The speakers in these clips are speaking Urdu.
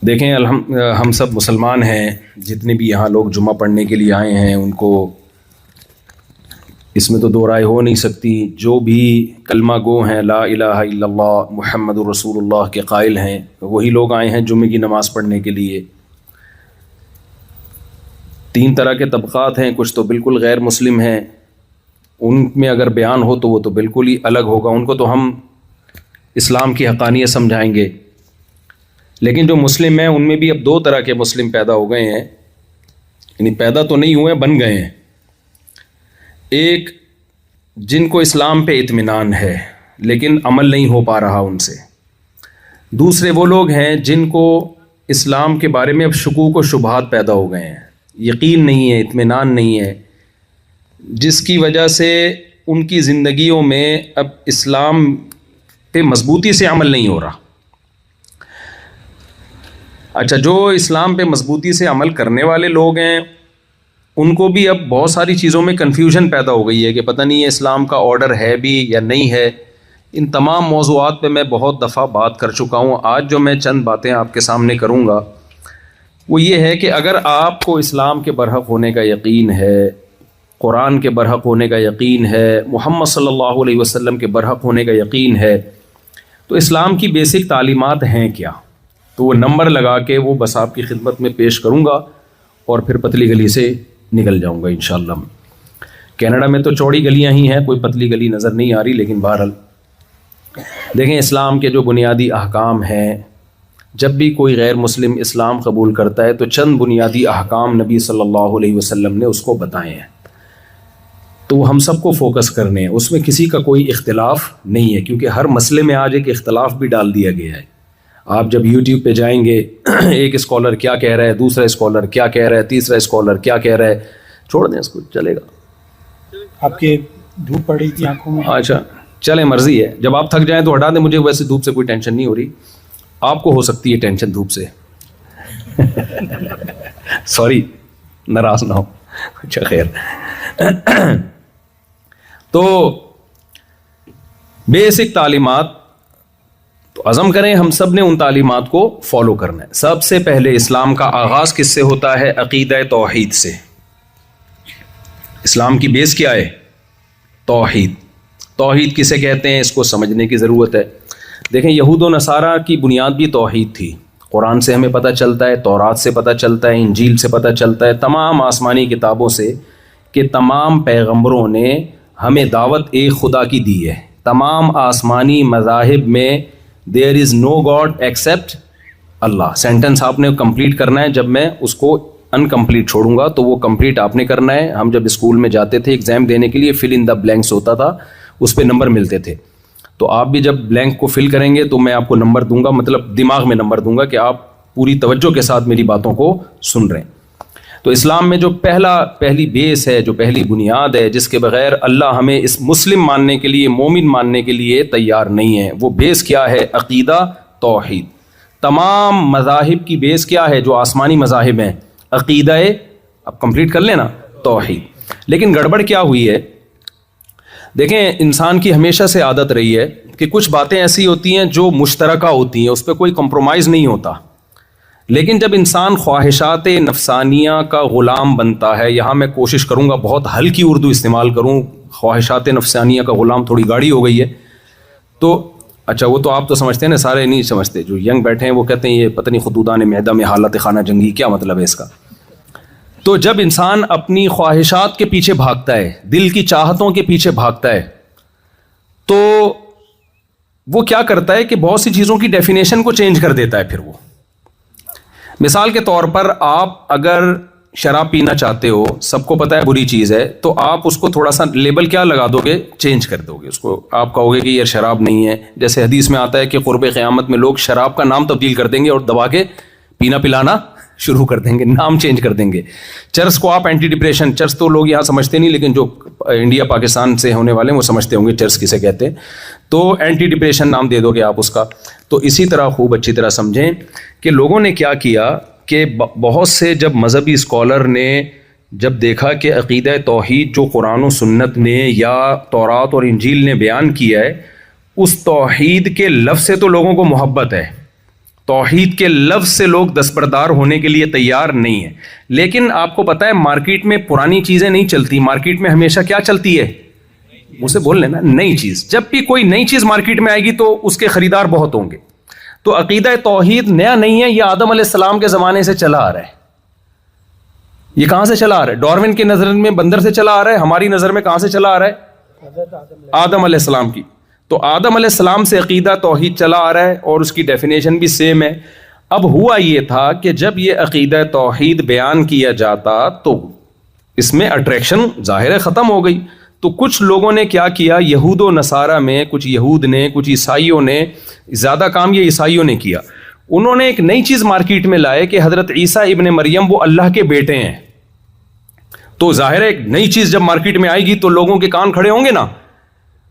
دیکھیں ہم سب مسلمان ہیں، جتنے بھی یہاں لوگ جمعہ پڑھنے کے لیے آئے ہیں ان کو اس میں تو دو رائے ہو نہیں سکتی، جو بھی کلمہ گو ہیں لا الہ الا اللہ محمد الرسول اللہ کے قائل ہیں وہی لوگ آئے ہیں جمعے کی نماز پڑھنے کے لیے۔ تین طرح کے طبقات ہیں، کچھ تو بالکل غیر مسلم ہیں، ان میں اگر بیان ہو تو وہ تو بالکل ہی الگ ہوگا، ان کو تو ہم اسلام کی حقانیت سمجھائیں گے۔ لیکن جو مسلم ہیں ان میں بھی اب دو طرح کے مسلم پیدا ہو گئے ہیں، یعنی پیدا تو نہیں ہوئے، بن گئے ہیں۔ ایک جن کو اسلام پہ اطمینان ہے لیکن عمل نہیں ہو پا رہا ان سے، دوسرے وہ لوگ ہیں جن کو اسلام کے بارے میں اب شکوک و شبہات پیدا ہو گئے ہیں، یقین نہیں ہے، اطمینان نہیں ہے، جس کی وجہ سے ان کی زندگیوں میں اب اسلام پہ مضبوطی سے عمل نہیں ہو رہا۔ اچھا، جو اسلام پہ مضبوطی سے عمل کرنے والے لوگ ہیں ان کو بھی اب بہت ساری چیزوں میں کنفیوژن پیدا ہو گئی ہے کہ پتہ نہیں ہے اسلام کا آرڈر ہے بھی یا نہیں ہے۔ ان تمام موضوعات پہ میں بہت دفعہ بات کر چکا ہوں، آج جو میں چند باتیں آپ کے سامنے کروں گا وہ یہ ہے کہ اگر آپ کو اسلام کے برحق ہونے کا یقین ہے، قرآن کے برحق ہونے کا یقین ہے، محمد صلی اللہ علیہ وسلم کے برحق ہونے کا یقین ہے، تو اسلام کی بیسک تعلیمات ہیں کیا؟ تو وہ نمبر لگا کے وہ بس آپ کی خدمت میں پیش کروں گا اور پھر پتلی گلی سے نکل جاؤں گا انشاءاللہ۔ کینیڈا میں تو چوڑی گلیاں ہی ہیں، کوئی پتلی گلی نظر نہیں آ رہی، لیکن بہرحال دیکھیں اسلام کے جو بنیادی احکام ہیں، جب بھی کوئی غیر مسلم اسلام قبول کرتا ہے تو چند بنیادی احکام نبی صلی اللہ علیہ وسلم نے اس کو بتائے ہیں، تو وہ ہم سب کو فوکس کرنے ہیں، اس میں کسی کا کوئی اختلاف نہیں ہے، کیونکہ ہر مسئلے میں آج ایک اختلاف بھی ڈال دیا گیا ہے۔ آپ جب یوٹیوب پہ جائیں گے ایک اسکالر کیا کہہ رہا ہے، دوسرا اسکالر کیا کہہ رہا ہے، تیسرا اسکالر کیا کہہ رہا ہے، چھوڑ دیں اس کو، چلے گا۔ آپ کے دھوپ پڑ رہی تھی آنکھوں میں؟ اچھا چلیں، مرضی ہے، جب آپ تھک جائیں تو ہٹا دیں، مجھے ویسے دھوپ سے کوئی ٹینشن نہیں ہو رہی، آپ کو ہو سکتی ہے ٹینشن دھوپ سے سوری، ناراض نہ ہو۔ اچھا خیر، تو بیسک تعلیمات تو عزم کریں ہم سب نے ان تعلیمات کو فالو کرنا ہے۔ سب سے پہلے اسلام کا آغاز کس سے ہوتا ہے؟ عقیدہ توحید سے۔ اسلام کی بیس کیا ہے؟ توحید۔ توحید کسے کہتے ہیں اس کو سمجھنے کی ضرورت ہے۔ دیکھیں یہود و نصارہ کی بنیاد بھی توحید تھی، قرآن سے ہمیں پتہ چلتا ہے، تورات سے پتہ چلتا ہے، انجیل سے پتہ چلتا ہے، تمام آسمانی کتابوں سے کہ تمام پیغمبروں نے ہمیں دعوت ایک خدا کی دی ہے۔ تمام آسمانی مذاہب میں دیر از نو گاڈ ایکسیپٹ اللہ۔ سینٹنس آپ نے کمپلیٹ کرنا ہے، جب میں اس کو انکمپلیٹ چھوڑوں گا تو وہ کمپلیٹ آپ نے کرنا ہے۔ ہم جب اسکول میں جاتے تھے ایگزام دینے کے لیے فل ان دا بلینکس ہوتا تھا، اس پہ نمبر ملتے تھے، تو آپ بھی جب بلینک کو فل کریں گے تو میں آپ کو نمبر دوں گا، مطلب دماغ میں نمبر دوں گا کہ آپ پوری توجہ کے ساتھ میری باتوں کو سن رہے ہیں۔ تو اسلام میں جو پہلی بیس ہے، جو پہلی بنیاد ہے، جس کے بغیر اللہ ہمیں اس مسلم ماننے کے لیے، مومن ماننے کے لیے تیار نہیں ہے، وہ بیس کیا ہے؟ عقیدہ توحید۔ تمام مذاہب کی بیس کیا ہے جو آسمانی مذاہب ہیں؟ عقیدہ، اب کمپلیٹ کر لینا، توحید۔ لیکن گڑبڑ کیا ہوئی ہے؟ دیکھیں انسان کی ہمیشہ سے عادت رہی ہے کہ کچھ باتیں ایسی ہوتی ہیں جو مشترکہ ہوتی ہیں، اس پہ کوئی کمپرومائز نہیں ہوتا، لیکن جب انسان خواہشات نفسانیہ کا غلام بنتا ہے، یہاں میں کوشش کروں گا بہت ہلکی اردو استعمال کروں، خواہشات نفسانیہ کا غلام تھوڑی گاڑی ہو گئی ہے، تو اچھا وہ تو آپ تو سمجھتے ہیں نا، سارے نہیں سمجھتے، جو ینگ بیٹھے ہیں وہ کہتے ہیں یہ پتہ نہیں خدودان معدہ میں حالت خانہ جنگی، کیا مطلب ہے اس کا؟ تو جب انسان اپنی خواہشات کے پیچھے بھاگتا ہے، دل کی چاہتوں کے پیچھے بھاگتا ہے، تو وہ کیا کرتا ہے کہ بہت سی چیزوں کی ڈیفینیشن کو چینج کر دیتا ہے۔ پھر وہ مثال کے طور پر آپ اگر شراب پینا چاہتے ہو، سب کو پتہ ہے بری چیز ہے، تو آپ اس کو تھوڑا سا لیبل کیا لگا دو گے؟ چینج کر دو گے اس کو، آپ کہو گے کہ یہ شراب نہیں ہے۔ جیسے حدیث میں آتا ہے کہ قرب قیامت میں لوگ شراب کا نام تبدیل کر دیں گے اور دبا کے پینا پلانا شروع کر دیں گے، نام چینج کر دیں گے۔ چرس کو آپ اینٹی ڈپریشن، چرس تو لوگ یہاں سمجھتے نہیں، لیکن جو انڈیا پاکستان سے ہونے والے ہیں وہ سمجھتے ہوں گے چرس کسے کہتے ہیں، تو اینٹی ڈپریشن نام دے دو گے آپ اس کا۔ تو اسی طرح خوب اچھی طرح سمجھیں کہ لوگوں نے کیا کیا کہ بہت سے جب مذہبی اسکالر نے جب دیکھا کہ عقیدہ توحید جو قرآن و سنت نے یا تورات اور انجیل نے بیان کیا ہے، اس توحید کے لفظ سے تو لوگوں کو محبت ہے، توحید کے لفظ سے لوگ دستبردار ہونے کے لیے تیار نہیں ہیں. لیکن آپ کو پتہ ہے مارکیٹ میں پرانی چیزیں نہیں چلتی, مارکیٹ میں ہمیشہ کیا چلتی ہے؟ اسے بول لینا نئی چیز. جب بھی کوئی نئی چیز مارکیٹ میں آئے گی تو اس کے خریدار بہت ہوں گے. تو عقیدہ توحید نیا نہیں ہے, یہ آدم علیہ السلام کے زمانے سے چلا آ رہا ہے. یہ کہاں سے چلا آ رہا ہے؟ ڈارون کی نظر میں بندر سے چلا آ رہا ہے, ہماری نظر میں کہاں سے چلا آ رہا ہے؟ آدم علیہ السلام کی. تو آدم علیہ السلام سے عقیدہ توحید چلا آ رہا ہے اور اس کی ڈیفینیشن بھی سیم ہے. اب ہوا یہ تھا کہ جب یہ عقیدہ توحید بیان کیا جاتا تو اس میں اٹریکشن ظاہر ختم ہو گئی. تو کچھ لوگوں نے کیا کیا, یہود و نصارہ میں کچھ یہود نے, کچھ عیسائیوں نے, زیادہ کام یہ عیسائیوں نے کیا. انہوں نے ایک نئی چیز مارکیٹ میں لائے کہ حضرت عیسیٰ ابن مریم وہ اللہ کے بیٹے ہیں. تو ظاہر ہے ایک نئی چیز جب مارکیٹ میں آئے گی تو لوگوں کے کان کھڑے ہوں گے نا,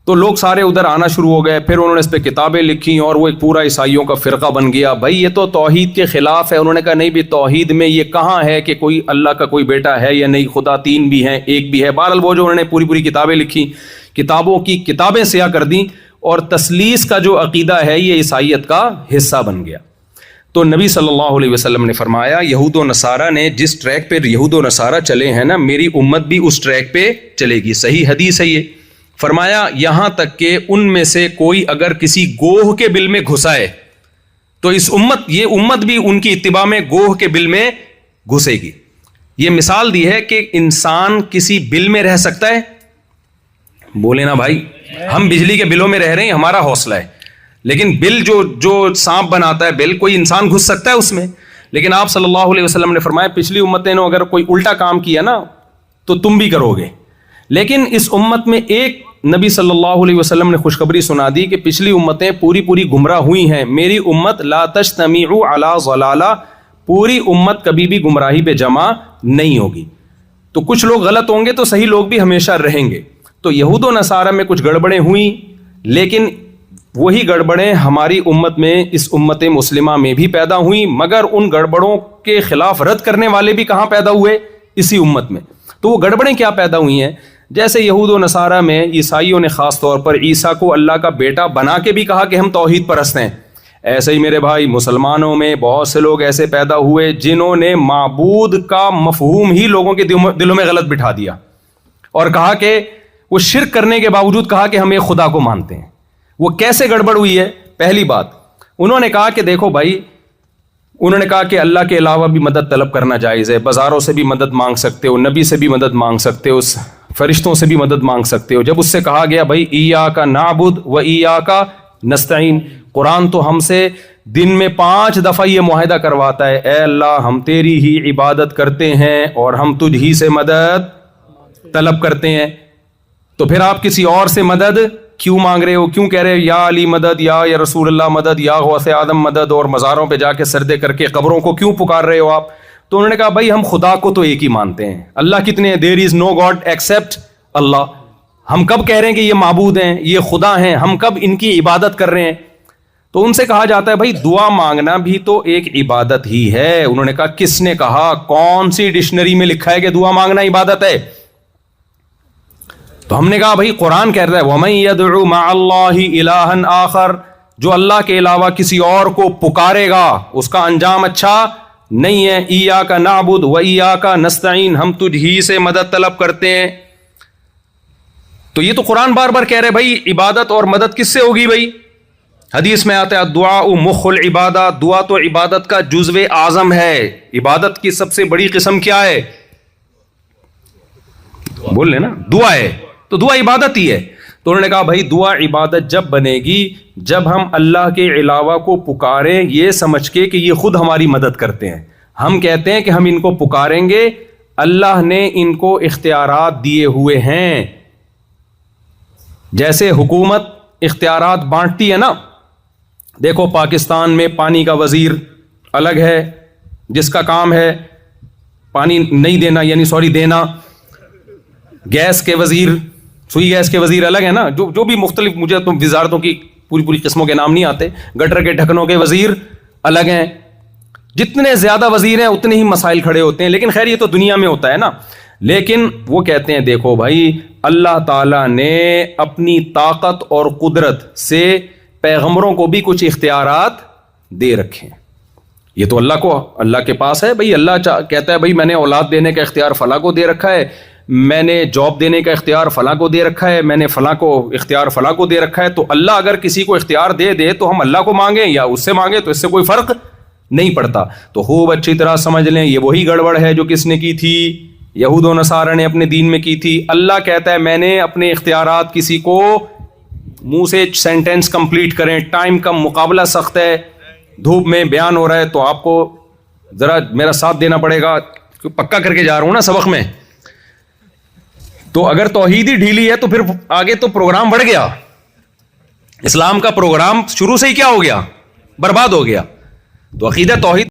تو لوگ سارے ادھر آنا شروع ہو گئے. پھر انہوں نے اس پہ کتابیں لکھی اور وہ ایک پورا عیسائیوں کا فرقہ بن گیا. بھائی یہ تو توحید کے خلاف ہے. انہوں نے کہا نہیں بھی توحید میں یہ کہاں ہے کہ کوئی اللہ کا کوئی بیٹا ہے یا نہیں, خدا تین بھی ہیں ایک بھی ہے. بہرحال وہ جو انہوں نے پوری کتابیں لکھی, کتابوں کی کتابیں سیاہ کر دیں اور تثلیث کا جو عقیدہ ہے یہ عیسائیت کا حصہ بن گیا. تو نبی صلی اللہ علیہ وسلم نے فرمایا یہود و نصارہ نے جس ٹریک پہ یہود و نصارہ چلے ہیں نا, میری امت بھی اس ٹریک پہ چلے گی. صحیح حدیث ہے یہ. فرمایا یہاں تک کہ ان میں سے کوئی اگر کسی گوہ کے بل میں گھسائے تو یہ امت بھی ان کی اتباع میں گوہ کے بل میں گھسے گی. یہ مثال دی ہے کہ انسان کسی بل میں رہ سکتا ہے. بولے نا بھائی, ہم بجلی کے بلوں میں رہ رہے ہیں, ہمارا حوصلہ ہے, لیکن بل جو سانپ بناتا ہے بل, کوئی انسان گھس سکتا ہے اس میں. لیکن آپ صلی اللہ علیہ وسلم نے فرمایا پچھلی امتیں نے اگر کوئی الٹا کام کیا نا تو تم بھی کرو گے. لیکن اس امت میں ایک نبی صلی اللہ علیہ وسلم نے خوشخبری سنا دی کہ پچھلی امتیں پوری گمراہ ہوئی ہیں, میری امت لا تجتمع علی ضلالہ, پوری امت کبھی بھی گمراہی پہ جمع نہیں ہوگی. تو کچھ لوگ غلط ہوں گے تو صحیح لوگ بھی ہمیشہ رہیں گے. تو یہود و نصارہ میں کچھ گڑبڑیں ہوئیں, لیکن وہی گڑبڑیں ہماری امت میں, اس امت مسلمہ میں بھی پیدا ہوئیں, مگر ان گڑبڑوں کے خلاف رد کرنے والے بھی کہاں پیدا ہوئے؟ اسی امت میں. تو وہ گڑبڑیں کیا پیدا ہوئی ہیں؟ جیسے یہود و نصارہ میں عیسائیوں نے خاص طور پر عیسیٰ کو اللہ کا بیٹا بنا کے بھی کہا کہ ہم توحید پرست ہیں. ایسے ہی میرے بھائی مسلمانوں میں بہت سے لوگ ایسے پیدا ہوئے جنہوں نے معبود کا مفہوم ہی لوگوں کے دلوں میں غلط بٹھا دیا اور کہا کہ وہ شرک کرنے کے باوجود کہا کہ ہم ایک خدا کو مانتے ہیں. وہ کیسے گڑبڑ ہوئی ہے؟ پہلی بات انہوں نے کہا کہ دیکھو بھائی, انہوں نے کہا کہ اللہ کے علاوہ بھی مدد طلب کرنا جائز ہے, بازاروں سے بھی مدد مانگ سکتے ہو, نبی سے بھی مدد مانگ سکتے ہو, فرشتوں سے بھی مدد مانگ سکتے ہو. جب اس سے کہا گیا بھائی ایاک نعبد و ایاک نستعین, قرآن تو ہم سے دن میں 5 دفعہ یہ معاہدہ کرواتا ہے, اے اللہ ہم تیری ہی عبادت کرتے ہیں اور ہم تجھ ہی سے مدد طلب کرتے ہیں, تو پھر آپ کسی اور سے مدد کیوں مانگ رہے ہو؟ کیوں کہہ رہے ہو یا علی مدد, یا رسول اللہ مدد, یا غوث آدم مدد, اور مزاروں پہ جا کے سجدے کر کے قبروں کو کیوں پکار رہے ہو آپ؟ تو انہوں نے کہا بھائی ہم خدا کو تو ایک ہی مانتے ہیں. اللہ کتنے ہیں؟ دیر از نو گاڈ ایکسپٹ اللہ. ہم کب کہہ رہے ہیں کہ یہ معبود ہیں, یہ خدا ہیں؟ ہم کب ان کی عبادت کر رہے ہیں؟ تو ان سے کہا جاتا ہے بھائی دعا مانگنا بھی تو ایک عبادت ہی ہے. انہوں نے کہا کس نے کہا؟ کون سی ڈکشنری میں لکھا ہے کہ دعا مانگنا عبادت ہے؟ تو ہم نے کہا بھائی قرآن کہہ رہا ہے وَمَن يَدْعُ مَعَ اللَّهِ إِلَٰهًا آخر, جو اللہ کے علاوہ کسی اور کو پکارے گا اس کا انجام اچھا نہیں ہے. ایاک نعبد و ایاک نستعین, ہم تجھ ہی سے مدد طلب کرتے ہیں. تو یہ تو قرآن بار بار کہہ رہے بھائی عبادت اور مدد کس سے ہوگی؟ بھائی حدیث میں آتا ہے دعا مخ العبادہ, دعا تو عبادت کا جزو اعظم ہے. عبادت کی سب سے بڑی قسم کیا ہے؟ بول لیں نا, دعا ہے. تو دعا عبادت ہی ہے. تو انہوں نے کہا بھائی دعا عبادت جب بنے گی جب ہم اللہ کے علاوہ کو پکاریں یہ سمجھ کے کہ یہ خود ہماری مدد کرتے ہیں. ہم کہتے ہیں کہ ہم ان کو پکاریں گے, اللہ نے ان کو اختیارات دیے ہوئے ہیں. جیسے حکومت اختیارات بانٹتی ہے نا, دیکھو پاکستان میں پانی کا وزیر الگ ہے جس کا کام ہے پانی نہیں دینا, یعنی سوری دینا. گیس کے وزیر, سوئی گیس کے وزیر الگ ہے نا, جو بھی مختلف, مجھے تو وزارتوں کی پوری قسموں کے نام نہیں آتے. گٹر کے ڈھکنوں کے وزیر الگ ہیں. جتنے زیادہ وزیر ہیں اتنے ہی مسائل کھڑے ہوتے ہیں. لیکن خیر یہ تو دنیا میں ہوتا ہے نا. لیکن وہ کہتے ہیں دیکھو بھائی اللہ تعالیٰ نے اپنی طاقت اور قدرت سے پیغمبروں کو بھی کچھ اختیارات دے رکھے ہیں. یہ تو اللہ کے پاس ہے بھائی. اللہ کہتا ہے بھائی میں نے اولاد دینے کا اختیار فلاں کو دے رکھا ہے, میں نے جاب دینے کا اختیار فلاں کو دے رکھا ہے, میں نے فلاں کو اختیار فلاں کو دے رکھا ہے. تو اللہ اگر کسی کو اختیار دے دے تو ہم اللہ کو مانگیں یا اس سے مانگیں تو اس سے کوئی فرق نہیں پڑتا. تو خوب اچھی طرح سمجھ لیں یہ وہی گڑبڑ ہے جو کس نے کی تھی, یہود و نصارہ نے اپنے دین میں کی تھی. اللہ کہتا ہے میں نے اپنے اختیارات کسی کو, منہ سے سینٹینس کمپلیٹ کریں, ٹائم کا مقابلہ سخت ہے, دھوپ میں بیان ہو رہا ہے تو آپ کو ذرا میرا ساتھ دینا پڑے گا, پکا کر کے جا رہا ہوں نا سبق میں. تو اگر توحید ہی ڈھیلی ہے تو پھر آگے تو پروگرام بڑھ گیا, اسلام کا پروگرام شروع سے ہی کیا ہو گیا, برباد ہو گیا. تو عقیدہ توحید